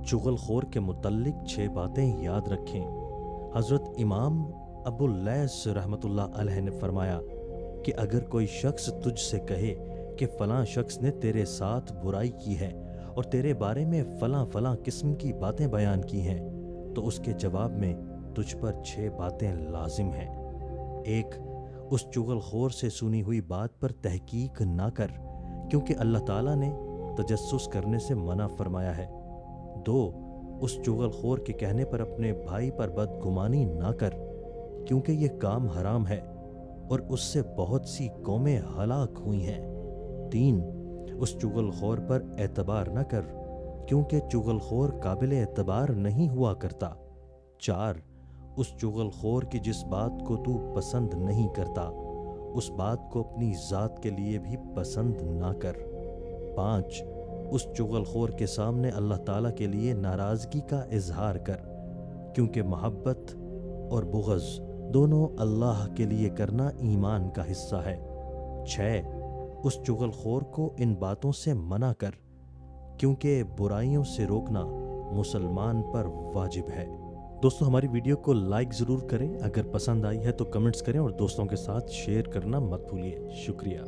چغل خور کے متعلق 6 باتیں یاد رکھیں۔ حضرت امام ابو اللیث رحمۃ اللہ علیہ نے فرمایا کہ اگر کوئی شخص تجھ سے کہے کہ فلاں شخص نے تیرے ساتھ برائی کی ہے اور تیرے بارے میں فلاں فلاں قسم کی باتیں بیان کی ہیں تو اس کے جواب میں تجھ پر 6 باتیں لازم ہیں۔ 1، اس چغل خور سے سنی ہوئی بات پر تحقیق نہ کر، کیونکہ اللہ تعالیٰ نے تجسس کرنے سے منع فرمایا ہے۔ 2، اس چغل خور کے کہنے پر اپنے بھائی پر بدگمانی نہ کر، کیونکہ یہ کام حرام ہے اور اس سے بہت سی قومیں ہلاک ہوئی ہیں۔ 3، اس چغل خور پر اعتبار نہ کر، کیونکہ چغل خور قابل اعتبار نہیں ہوا کرتا۔ 4، اس چغل خور کی جس بات کو تو پسند نہیں کرتا اس بات کو اپنی ذات کے لیے بھی پسند نہ کر۔ 5، اس چغل خور کے سامنے اللہ تعالیٰ کے لیے ناراضگی کا اظہار کر، کیونکہ محبت اور بغض دونوں اللہ کے لیے کرنا ایمان کا حصہ ہے۔ 6، اس چغل خور کو ان باتوں سے منع کر، کیونکہ برائیوں سے روکنا مسلمان پر واجب ہے۔ دوستو، ہماری ویڈیو کو لائک ضرور کریں، اگر پسند آئی ہے تو کمنٹس کریں اور دوستوں کے ساتھ شیئر کرنا مت بھولیے۔ شکریہ۔